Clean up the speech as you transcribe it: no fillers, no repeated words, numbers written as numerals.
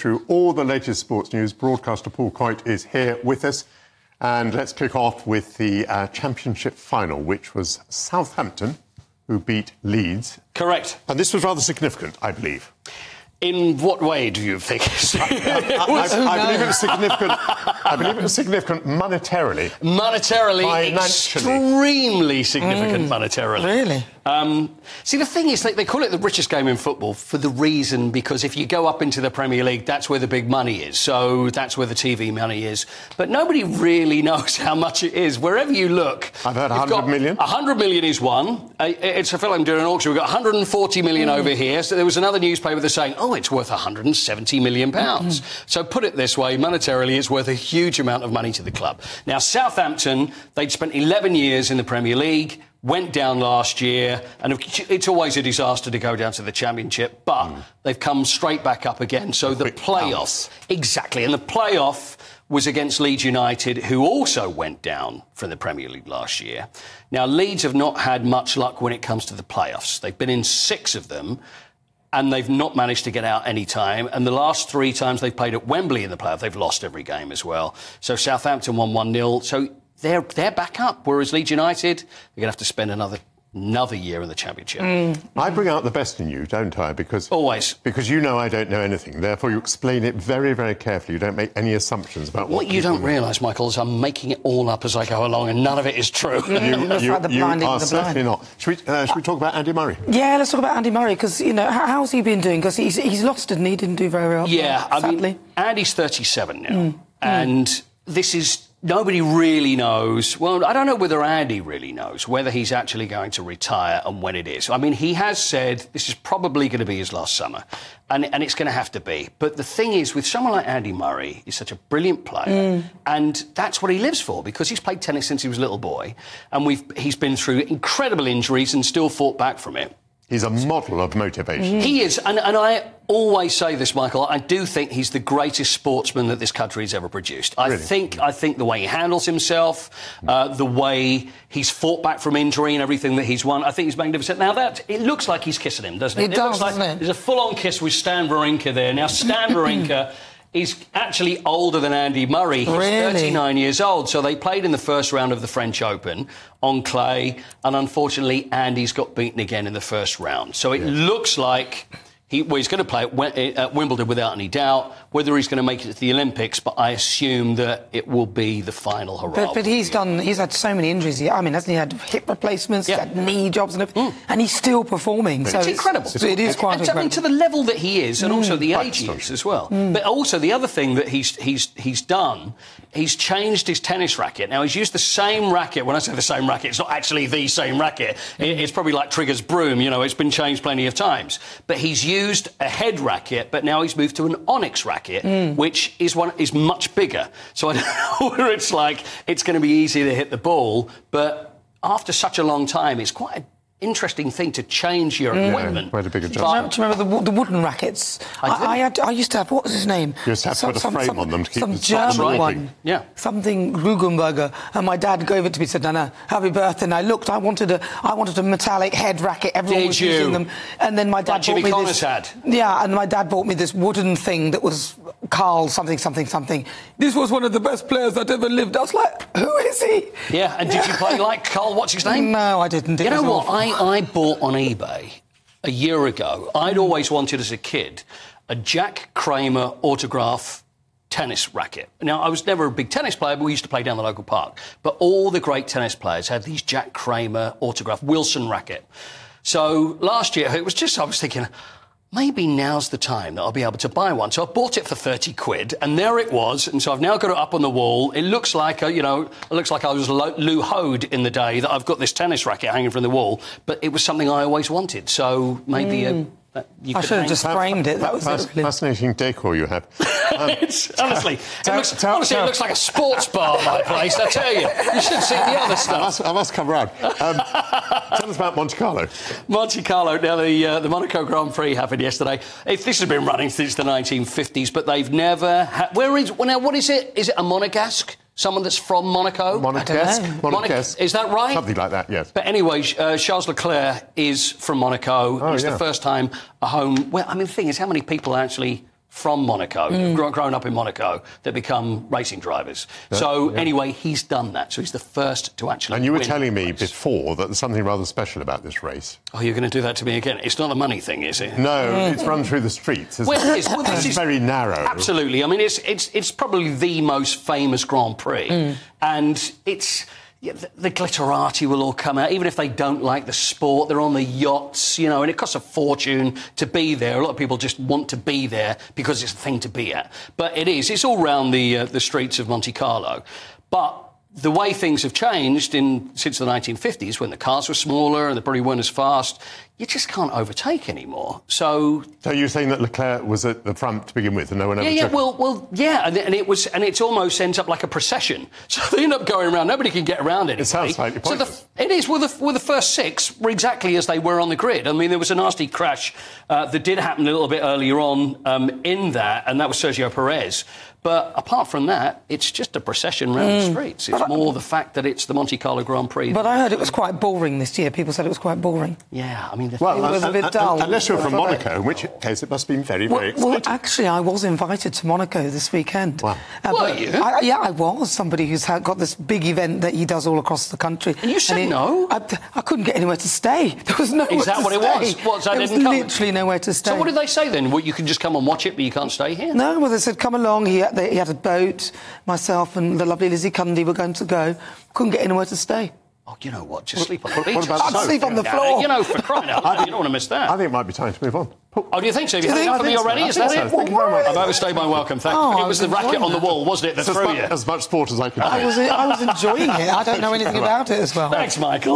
through all the latest sports news. Broadcaster Paul Coyte is here with us. And let's kick off with the Championship final, which was Southampton, who beat Leeds. Correct. And this was rather significant, I believe. In what way do you think? I believe it was significant. I believe it was significant monetarily. Monetarily, extremely significant monetarily. Really? See, the thing is, they call it the richest game in football for the reason because if you go up into the Premier League, that's where the big money is. So that's where the TV money is. But nobody really knows how much it is. Wherever you look, I've heard 100 million. 100 million is one. It's a film doing an auction. We've got 140 million over here. So there was another newspaper that's saying, oh, it's worth 170 million pounds. So put it this way, monetarily, it's worth a huge amount of money to the club. Now, Southampton, they'd spent 11 years in the Premier League, went down last year, and it's always a disaster to go down to the Championship, but they've come straight back up again. So the playoffs, exactly, and the playoff was against Leeds United, who also went down from the Premier League last year. Now, Leeds have not had much luck when it comes to the playoffs. They've been in 6 of them, and they've not managed to get out any time. And the last 3 times they've played at Wembley in the playoff, they've lost every game as well. So Southampton won 1-0. So they're back up, whereas Leeds United, they're going to have to spend another year in the Championship. I bring out the best in you, don't I? Because always. Because you know I don't know anything. Therefore, you explain it very, very carefully. You don't make any assumptions about what you don't realise, Michael, is I'm making it all up as I go along, and none of it is true. You are certainly not. Should we talk about Andy Murray? Yeah, let's talk about Andy Murray, because, you know, how's he been doing? Because he's lost, didn't he? Didn't do very well. Yeah, sadly. I mean, Andy's 37 now, and this is... Nobody really knows. Well, I don't know whether Andy really knows whether he's actually going to retire and when it is. I mean, he has said this is probably going to be his last summer, and it's going to have to be. But the thing is, with someone like Andy Murray, he's such a brilliant player, and that's what he lives for, because he's played tennis since he was a little boy, and he's been through incredible injuries and still fought back from it. He's a model of motivation. He is, and I always say this, Michael, I do think he's the greatest sportsman that this country has ever produced. I think the way he handles himself, the way he's fought back from injury and everything that he's won, I think he's magnificent. Now, it looks like he's kissing him, doesn't it? It does, looks like doesn't it? There's a full-on kiss with Stan Wawrinka there. Now, Stan Wawrinka is actually older than Andy Murray. He's 39 years old. So they played in the first round of the French Open on clay, and unfortunately, Andy's got beaten again in the first round. So it looks like he's going to play at Wimbledon without any doubt. Whether he's going to make it to the Olympics, but I assume that it will be the final hurrah. But he's had so many injuries. I mean, hasn't he had hip replacements, he's had knee jobs and everything, and he's still performing. So it's incredible. It is quite incredible. I mean, to the level that he is, and also the age he is as well. But also the other thing that he's done, he's changed his tennis racket. Now, he's used the same racket. When I say the same racket, it's not actually the same racket. It's probably like Trigger's broom, you know, it's been changed plenty of times. But he's used a head racket, but now he's moved to an onyx racket, which is much bigger. So I don't know whether it's like it's going to be easier to hit the ball, but after such a long time, it's quite an interesting thing to change your equipment. Quite a big adjustment. Do you remember the wooden rackets? I used to have, what was his name? You used to have to put a frame on them to keep some the socks German walking. one. Yeah. Something Rugenberger. And my dad gave it to me and said, no, happy birthday. And I looked, I wanted a metallic head racket. Everyone was using them. And then my dad bought me this. Had. Yeah, and my dad bought me this wooden thing that was Carl something. This was one of the best players that ever lived. I was like, who is he? Yeah, and did you play like Carl, what's his name? No, I didn't. You know what? I bought on eBay a year ago. I'd always wanted as a kid a Jack Kramer autograph tennis racket. Now, I was never a big tennis player, but we used to play down the local park. But all the great tennis players had these Jack Kramer autograph Wilson racket. So last year, I was thinking, maybe now's the time that I'll be able to buy one. So I bought it for 30 quid, and there it was. And so I've now got it up on the wall. It looks like, it looks like I was Lou Hode in the day that I've got this tennis racket hanging from the wall. But it was something I always wanted. So maybe I should have just framed it. That was fascinating decor you have. Honestly, it looks like a sports bar, my place, I tell you. You should see the other stuff. I must come round. Tell us about Monte Carlo. Monte Carlo. Now, the Monaco Grand Prix happened yesterday. This has been running since the 1950s, but they've never had... what is it? Is it a Monegasque? Someone that's from Monaco? Monegasque. Is that right? Something like that, yes. But anyway, Charles Leclerc is from Monaco. It's the first time a home... Well, I mean, the thing is, how many people are actually from Monaco, grown up in Monaco, that become racing drivers. Anyway, he's done that. So he's the first to actually And you were win telling the me race. before that there's something rather special about this race. Oh, you're going to do that to me again? It's not a money thing, is it? No, it's run through the streets, isn't Well, it? it is. Well, this It's is very narrow. Absolutely. I mean, it's probably the most famous Grand Prix. And it's... Yeah, the glitterati will all come out, even if they don't like the sport. They're on the yachts, you know, and it costs a fortune to be there. A lot of people just want to be there because it's a thing to be at. But it is. It's all around the streets of Monte Carlo. But the way things have changed since the 1950s, when the cars were smaller and they probably weren't as fast, you just can't overtake anymore. So you're saying that Leclerc was at the front to begin with, and no one ever took it? Well, yeah, and it's almost ends up like a procession. So they end up going around. Nobody can get around it. It sounds slightly pointless. It is. Well, the first 6 were exactly as they were on the grid. I mean, there was a nasty crash that did happen a little bit earlier on in that, and that was Sergio Perez. But apart from that, it's just a procession around the streets. It's more the fact that it's the Monte Carlo Grand Prix. But I heard it was quite boring this year. People said it was quite boring. Yeah, I mean... it was a bit dull. Unless you're from Monaco, in which case it must have been very, very exciting. Well, actually, I was invited to Monaco this weekend. Wow. Were you? I was. Somebody who's got this big event that he does all across the country. And you said no? I couldn't get anywhere to stay. There was nowhere to stay. Is that what it was? What, so there they was didn't come? literally nowhere to stay. So what did they say then? Well, you can just come and watch it, but you can't stay here? No, well, they said, come along. He had a boat. Myself and the lovely Lizzie Cundy were going to go. Couldn't get anywhere to stay. Oh, you know what? Just sleep on the beach. What about I'd sleep on the floor. You know, for crying out loud, you don't want to miss that. I think it might be time to move on. Oh, do you think so? Have you Do you had enough of think me so? already? I Is think that so. it? Thank you very much. I've overstayed my welcome. Thank Oh, you. It I was the was racket enjoying on the that. wall, wasn't it, that threw you? As much sport as I could do. I was enjoying it. I don't know anything about it as well. Thanks, Michael.